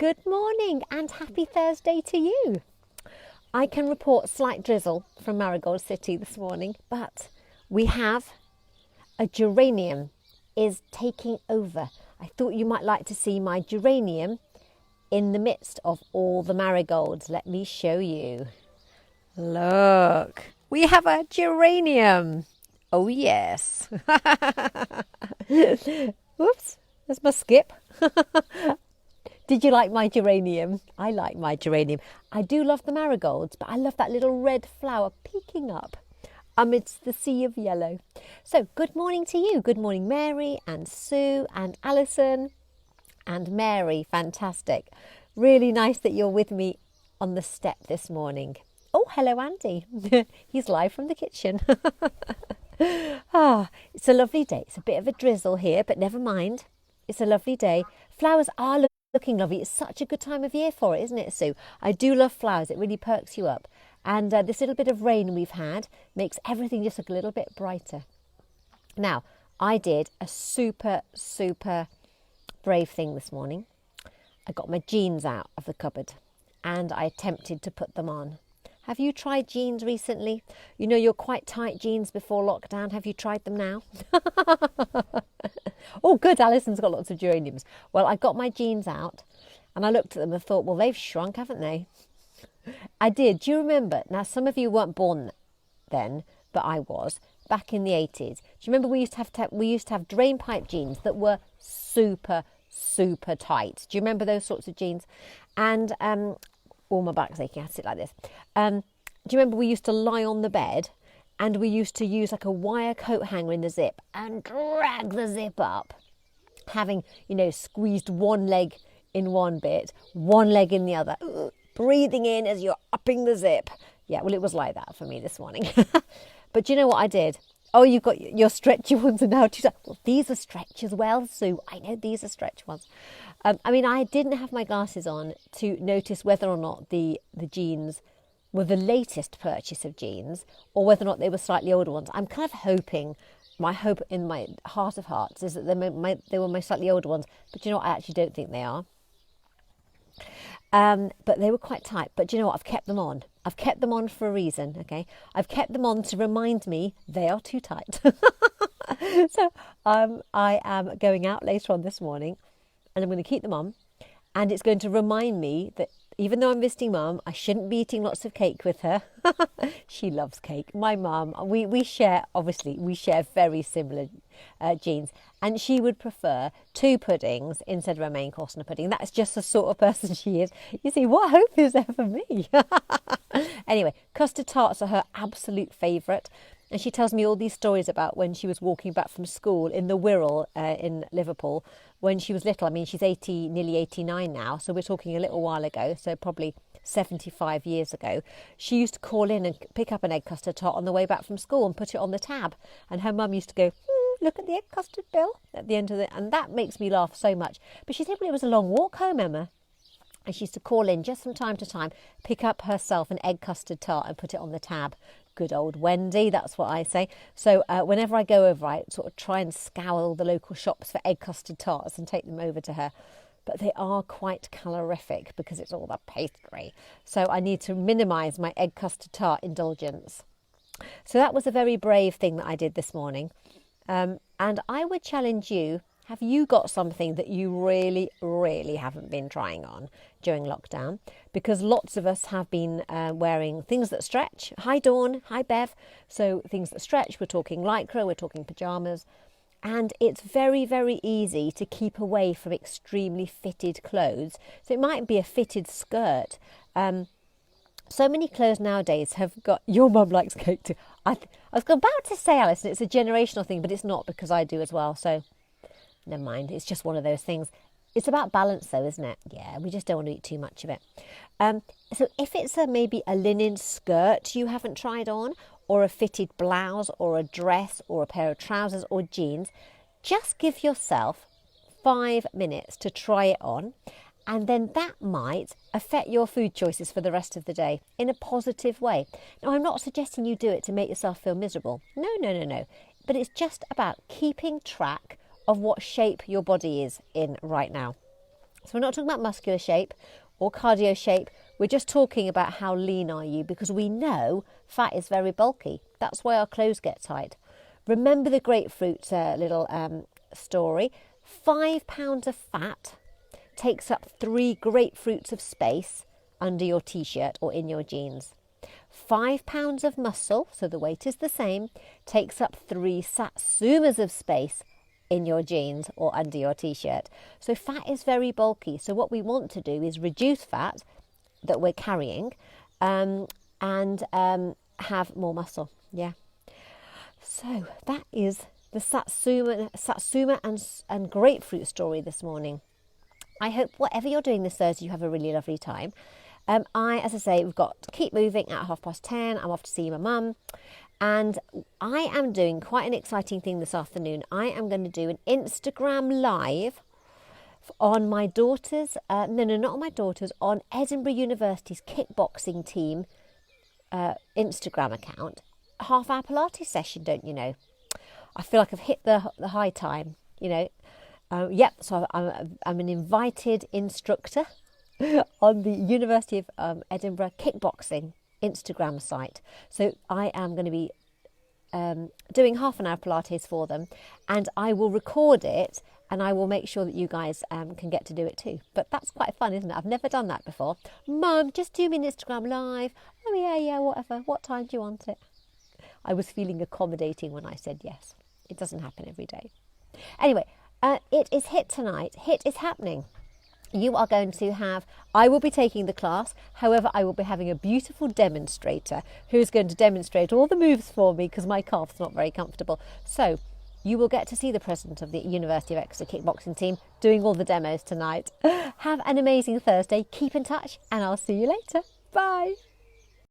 Good morning and happy Thursday to you. I can report slight drizzle from Marigold City this morning, but we have a geranium is taking over. I thought you might like to see my geranium in the midst of all the marigolds. Let me show you. Look, we have a geranium. Oh yes. Whoops, there's my skip. Did you like my geranium? I like my geranium. I do love the marigolds, but I love that little red flower peeking up amidst the sea of yellow. So good morning to you. Good morning, Mary and Sue and Alison and Mary. Fantastic. Really nice that you're with me on the step this morning. Oh, hello, Andy. He's live from the kitchen. It's a lovely day. It's a bit of a drizzle here, but never mind. It's a lovely day. Flowers are looking lovely. It's such a good time of year for it, isn't it, Sue? I do love flowers. It really perks you up. And this little bit of rain we've had makes everything just look a little bit brighter. Now, I did a super brave thing this morning. I got my jeans out of the cupboard and I attempted to put them on. Have you tried jeans recently? You know, your quite tight jeans before lockdown. Have you tried them now? Oh, good. Alison's got lots of geraniums. Well, I got my jeans out and I looked at them and thought, well, they've shrunk, haven't they? I did. Do you remember? Now, some of you weren't born then, but I was, back in the 80s. Do you remember we used to have drain pipe jeans that were super tight? Do you remember those sorts of jeans? And my back's aching. I had to sit like this. Do you remember we used to lie on the bed and we used to use like a wire coat hanger in the zip and drag the zip up, having, you know, squeezed one leg in one bit, one leg in the other, breathing in as you're upping the zip. Yeah, well, it was like that for me this morning. But do you know what I did? Oh, you've got your stretchy ones are now too tight. Well, these are stretch as well, Sue. I know these are stretch ones. I didn't have my glasses on to notice whether or not the jeans were the latest purchase of jeans or whether or not they were slightly older ones. I'm kind of hoping, my hope in my heart of hearts is that they were my slightly older ones. But you know what? I actually don't think they are. But they were quite tight. But do you know what? I've kept them on. I've kept them on for a reason, okay? I've kept them on to remind me they are too tight. So I am going out later on this morning and I'm going to keep them on. And it's going to remind me that even though I'm visiting Mum, I shouldn't be eating lots of cake with her. She loves cake. My mum, we share very similar genes. And she would prefer 2 puddings instead of a main course and a pudding. That's just the sort of person she is. You see, what hope is there for me? Anyway, custard tarts are her absolute favourite. And she tells me all these stories about when she was walking back from school in the Wirral in Liverpool when she was little. I mean, she's 80, nearly 89 now. So we're talking a little while ago. So probably 75 years ago. She used to call in and pick up an egg custard tart on the way back from school and put it on the tab. And her mum used to go, look at the egg custard bill at the end of it. And that makes me laugh so much. But she said, well, it was a long walk home, Emma. And she used to call in just from time to time, pick up herself an egg custard tart and put it on the tab. Good old Wendy, that's what I say. So whenever I go over, I sort of try and scour the local shops for egg custard tarts and take them over to her. But they are quite calorific because it's all the pastry. So I need to minimise my egg custard tart indulgence. So that was a very brave thing that I did this morning. And I would challenge you, have you got something that you really haven't been trying on during lockdown? Because lots of us have been wearing things that stretch. Hi Dawn, hi Bev. So things that stretch, we're talking lycra, we're talking pyjamas. And it's very easy to keep away from extremely fitted clothes. So it might be a fitted skirt. So many clothes nowadays have got... Your mum likes cake too. I was about to say, Alison, it's a generational thing, but it's not because I do as well. So never mind. It's just one of those things. It's about balance though, isn't it? Yeah, we just don't want to eat too much of it. So if it's maybe a linen skirt you haven't tried on, or a fitted blouse or a dress or a pair of trousers or jeans, just give yourself 5 minutes to try it on, and then that might affect your food choices for the rest of the day in a positive way. Now, I'm not suggesting you do it to make yourself feel miserable. No. But it's just about keeping track of what shape your body is in right now. So we're not talking about muscular shape or cardio shape. We're just talking about how lean are you, because we know fat is very bulky. That's why our clothes get tight. Remember the grapefruit little story. 5 pounds of fat takes up 3 grapefruits of space under your t-shirt or in your jeans. 5 pounds of muscle, so the weight is the same, takes up 3 satsumas of space in your jeans or under your t-shirt. So fat is very bulky. So what we want to do is reduce fat that we're carrying and have more muscle. Yeah. So that is the satsuma and grapefruit story this morning. I hope whatever you're doing this Thursday, you have a really lovely time. As I say, we've got to keep moving at 10:30. I'm off to see my mum. And I am doing quite an exciting thing this afternoon. I am going to do an Instagram live on my daughter's, not on my daughter's, on Edinburgh University's kickboxing team Instagram account. Half-hour Pilates session, don't you know? I feel like I've hit the high time, you know. So I'm an invited instructor on the University of Edinburgh kickboxing Instagram site. So I am going to be doing half an hour Pilates for them, and I will record it and I will make sure that you guys can get to do it too. But that's quite fun, isn't it? I've never done that before. Mum, just do me an Instagram live. Oh yeah, whatever. What time do you want it? I was feeling accommodating when I said yes. It doesn't happen every day. Anyway, it is HIIT tonight. HIIT is happening. You are going to have, I will be taking the class. However, I will be having a beautiful demonstrator who's going to demonstrate all the moves for me because my calf's not very comfortable. So you will get to see the president of the University of Exeter kickboxing team doing all the demos tonight. Have an amazing Thursday. Keep in touch and I'll see you later. Bye.